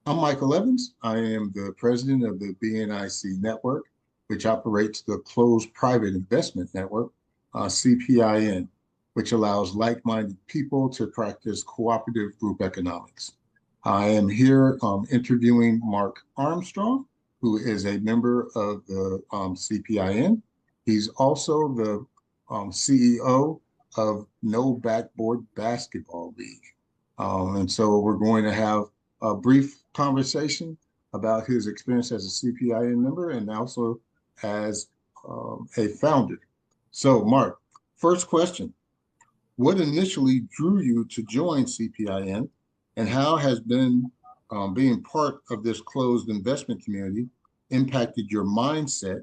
I'm Michael Evans. I am the president of the BNIC network, which operates the closed private investment network, CPIN, which allows like-minded people to practice cooperative group economics. I am here interviewing Mark Armstrong, who is a member of the CPIN. He's also the CEO of No Backboard Basketball League. And so we're going to have a brief conversation about his experience as a CPIN member and also as a founder. So, Mark, first question. What initially drew you to join CPIN, and how has being part of this closed investment community impacted your mindset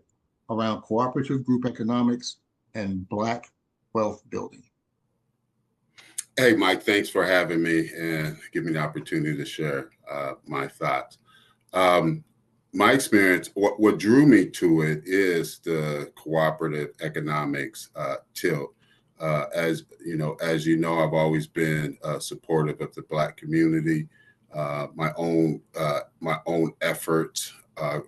around cooperative group economics and Black wealth building? Hey, Mike, thanks for having me and giving me the opportunity to share my thoughts. My experience, what drew me to it is the cooperative economics tilt. As you know, I've always been supportive of the Black community. My own efforts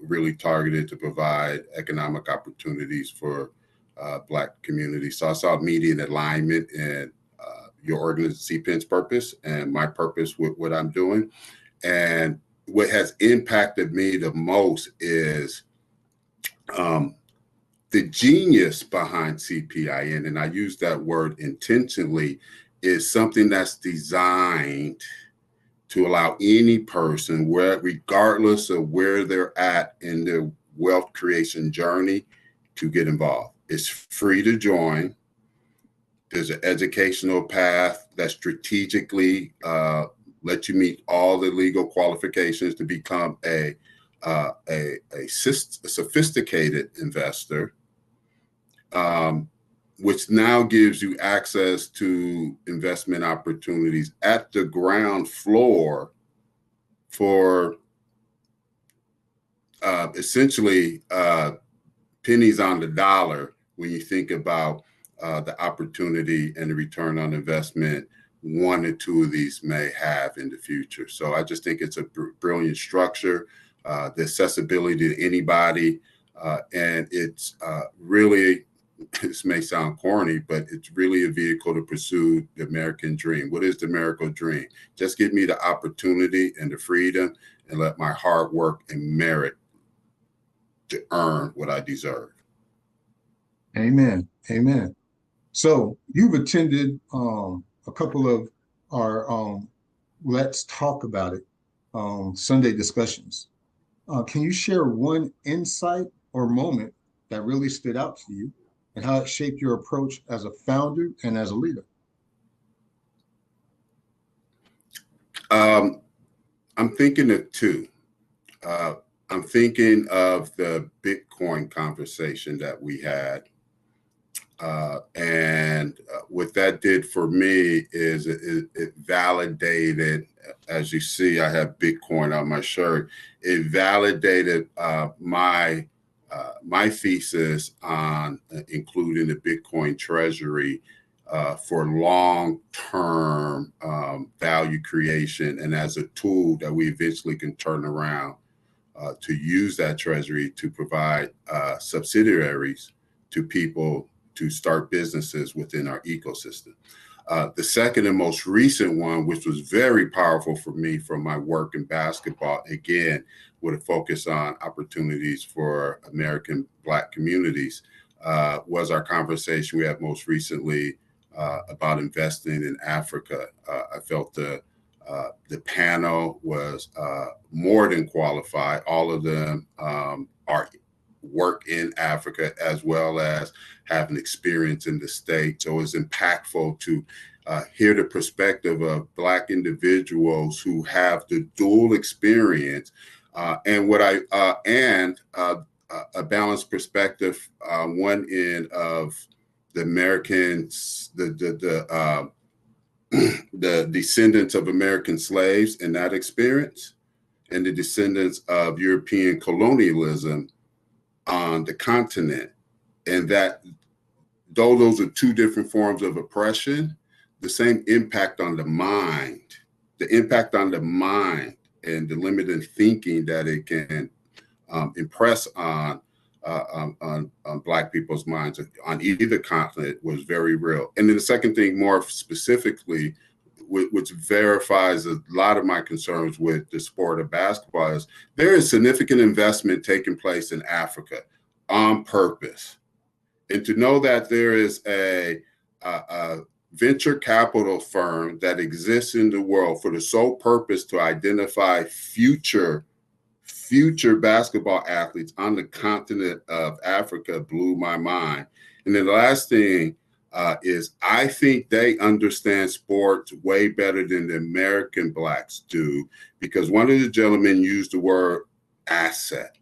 really targeted to provide economic opportunities for Black communities. So I saw immediate alignment in your organization, CPIN's purpose, and my purpose with what I'm doing. And what has impacted me the most is the genius behind CPIN, and I use that word intentionally, is something that's designed to allow any person, regardless of where they're at in their wealth creation journey, to get involved. It's free to join. There's an educational path that strategically lets you meet all the legal qualifications to become a sophisticated investor, which now gives you access to investment opportunities at the ground floor for essentially pennies on the dollar when you think about the opportunity and the return on investment one or two of these may have in the future. So I just think it's a brilliant structure, the accessibility to anybody, and it's really, this may sound corny, but it's really a vehicle to pursue the American dream. What is the American dream? Just give me the opportunity and the freedom and let my hard work and merit to earn what I deserve. Amen. Amen. So you've attended a couple of our Let's Talk About It Sunday discussions. Can you share one insight or moment that really stood out to you and how it shaped your approach as a founder and as a leader? I'm thinking of two. I'm thinking of the Bitcoin conversation that we had. And what that did for me is it validated, as you see, I have Bitcoin on my shirt. It validated my thesis on including the Bitcoin treasury for long-term value creation, and as a tool that we eventually can turn around to use that treasury to provide subsidiaries to people to start businesses within our ecosystem. The second and most recent one, which was very powerful for me from my work in basketball, again, with a focus on opportunities for American Black communities, was our conversation we had most recently about investing in Africa. I felt the panel was more than qualified. All of them are work in Africa as well as have an experience in the States. So it's impactful to hear the perspective of Black individuals who have the dual experience and a balanced perspective, one end of the Americans, the descendants of American slaves in that experience, and the descendants of European colonialism on the continent. And that, though those are two different forms of oppression, the same impact on the mind and the limited thinking that it can impress on Black people's minds on either continent was very real. And then the second thing, more specifically, which verifies a lot of my concerns with the sport of basketball, is there is significant investment taking place in Africa on purpose. And to know that there is a venture capital firm that exists in the world for the sole purpose to identify future basketball athletes on the continent of Africa blew my mind. And then the last thing is I think they understand sports way better than the American Blacks do, because one of the gentlemen used the word asset,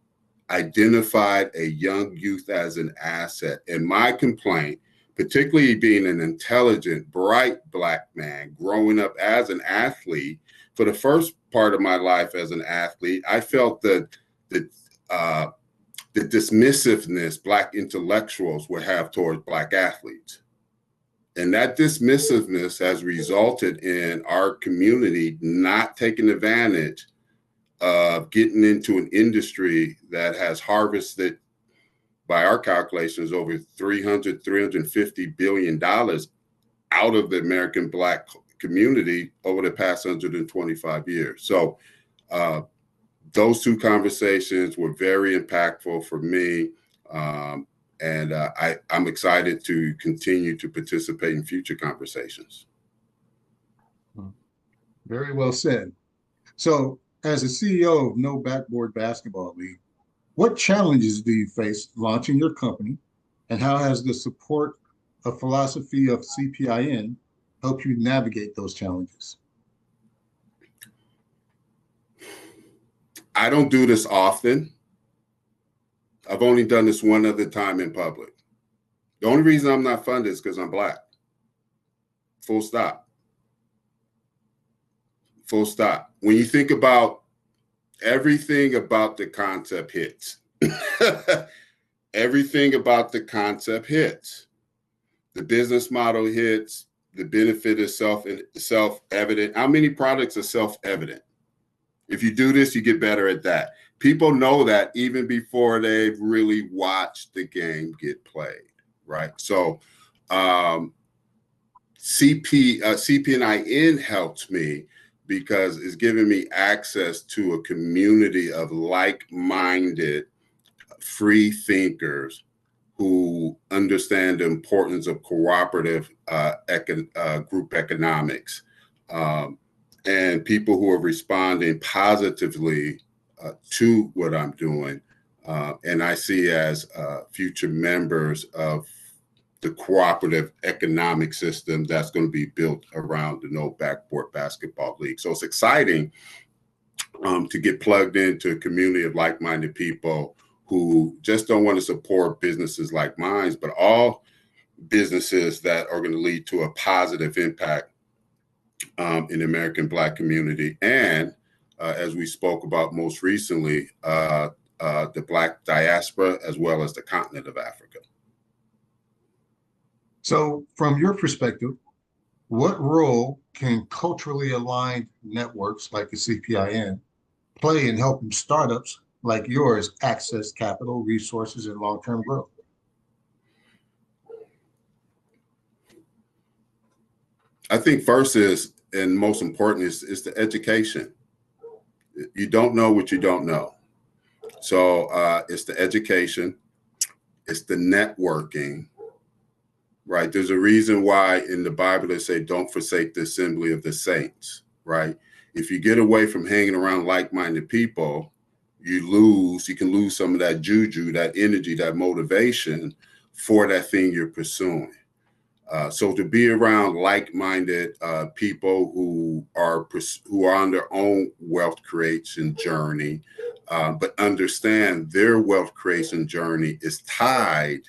identified a young youth as an asset. And my complaint, particularly being an intelligent, bright Black man growing up as an athlete, for the first part of my life as an athlete, I felt that the dismissiveness Black intellectuals would have towards Black athletes. And that dismissiveness has resulted in our community not taking advantage of getting into an industry that has harvested, by our calculations, over $350 billion out of the American Black community over the past 125 years. So those two conversations were very impactful for me. And I'm excited to continue to participate in future conversations. Very well said. So as a CEO of No Backboard Basketball League, what challenges do you face launching your company, and how has the support of philosophy of CPIN helped you navigate those challenges? I don't do this often. I've only done this one other time in public. The only reason I'm not funded is because I'm Black. Full stop. Full stop. When you think about everything about the concept hits. Everything about the concept hits. The business model hits. The benefit is self-evident. How many products are self-evident? If you do this, you get better at that. People know that even before they've really watched the game get played, right? So CPIN helped me because it's given me access to a community of like-minded free thinkers who understand the importance of cooperative group economics, and people who are responding positively to what I'm doing. And I see as future members of the cooperative economic system that's going to be built around the No Backboard Basketball League. So it's exciting to get plugged into a community of like-minded people who just don't want to support businesses like mine, but all businesses that are going to lead to a positive impact in the American Black community. And as we spoke about most recently, the Black diaspora, as well as the continent of Africa. So from your perspective, what role can culturally aligned networks like the CPIN play in helping startups like yours access capital, resources, and long-term growth? I think first is, and most important, is the education. You don't know what you don't know. So it's the education, it's the networking, right? There's a reason why in the Bible they say, don't forsake the assembly of the saints, right? If you get away from hanging around like-minded people, you can lose some of that juju, that energy, that motivation for that thing you're pursuing. So to be around like-minded people who are on their own wealth creation journey, but understand their wealth creation journey is tied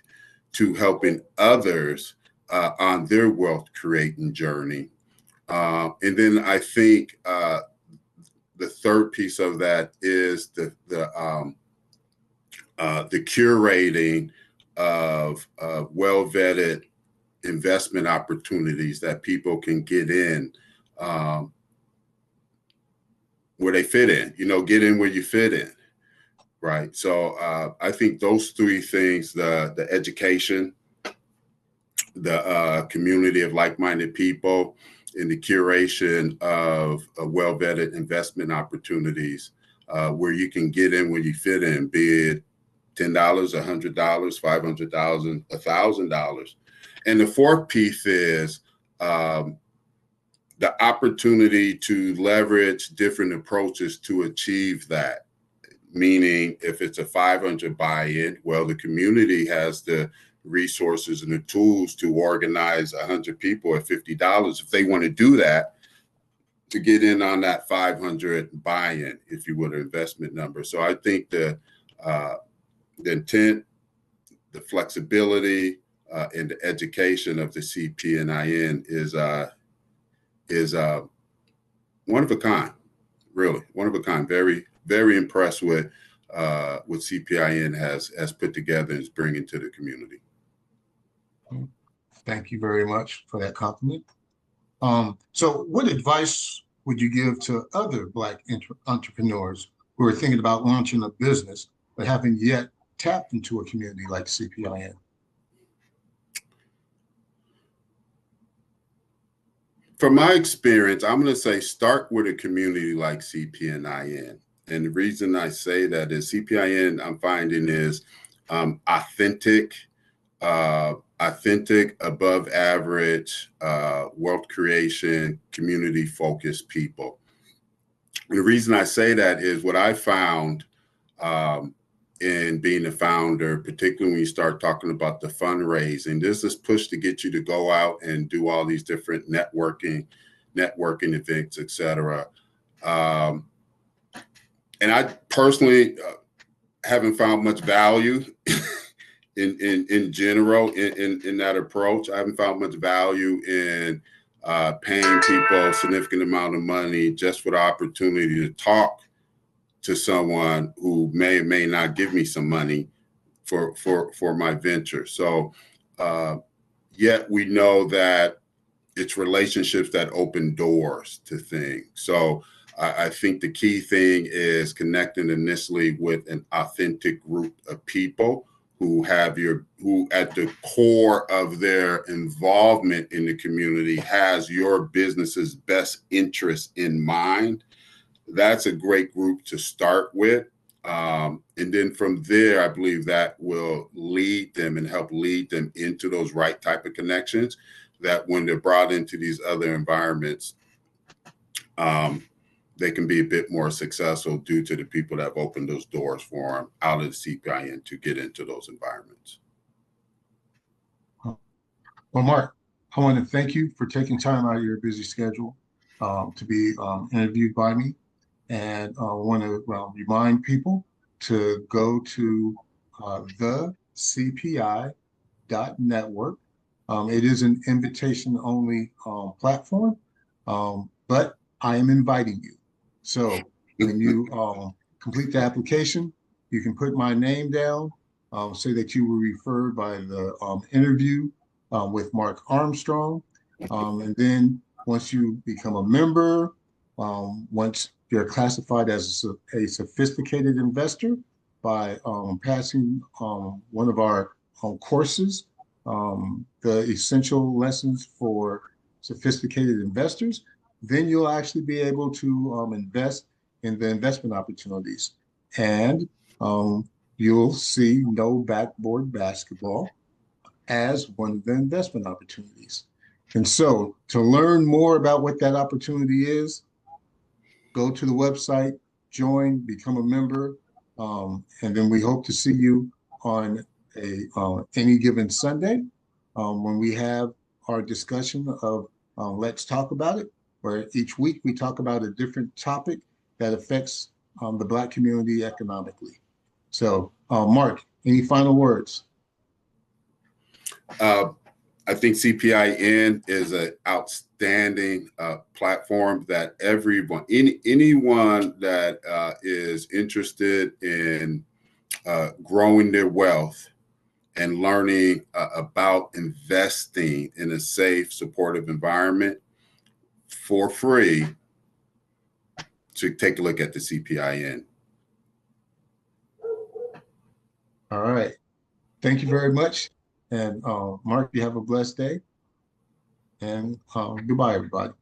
to helping others on their wealth creating journey. And then I think the third piece of that is the curating of well-vetted investment opportunities that people can get in when where they fit in, get in where you fit in. Right. So I think those three things, the education, the community of like-minded people, and the curation of well-vetted investment opportunities where you can get in where you fit in, be it $10, $100, $500,000, $1,000. And the fourth piece is the opportunity to leverage different approaches to achieve that. Meaning, if it's a 500 buy-in, well, the community has the resources and the tools to organize 100 people at $50 if they want to do that, to get in on that 500 buy-in, if you would, investment number. So I think the intent, the flexibility, and the education of the CPIN is one of a kind, really, one of a kind. Very, very impressed with what CPIN has put together and is bringing to the community. Thank you very much for that compliment. So what advice would you give to other Black entrepreneurs who are thinking about launching a business but haven't yet tapped into a community like CPIN? From my experience, I'm going to say start with a community like CPIN. And the reason I say that is CPIN, I'm finding, is authentic, above average, wealth creation, community focused people. And the reason I say that is what I found in being a founder, particularly when you start talking about the fundraising, there's this push to get you to go out and do all these different networking events, et cetera. And I personally haven't found much value in general in that approach. I haven't found much value in paying people a significant amount of money just for the opportunity to talk to someone who may or may not give me some money for my venture. So yet we know that it's relationships that open doors to things. So I think the key thing is connecting initially with an authentic group of people who at the core of their involvement in the community has your business's best interest in mind. That's a great group to start with. And then from there, I believe that will lead them and help lead them into those right type of connections that when they're brought into these other environments, they can be a bit more successful due to the people that have opened those doors for them out of the CPIN to get into those environments. Well, Mark, I want to thank you for taking time out of your busy schedule to be interviewed by me. And I want to remind people to go to the CPI.network. It is an invitation-only platform, but I am inviting you. So when you complete the application, you can put my name down, say that you were referred by the interview with Mark Armstrong. And then once you become a member, once you're classified as a sophisticated investor by passing one of our courses, the essential lessons for sophisticated investors, then you'll actually be able to invest in the investment opportunities. And you'll see no backboard basketball as one of the investment opportunities. And so to learn more about what that opportunity is, go to the website, join, become a member, and then we hope to see you on any given Sunday when we have our discussion of Let's Talk About It, where each week we talk about a different topic that affects the Black community economically. So, Mark, any final words? I think CPIN is an outstanding platform that anyone that is interested in growing their wealth and learning about investing in a safe, supportive environment for free to take a look at the CPIN. All right. Thank you very much. And Mark, you have a blessed day. And goodbye, everybody.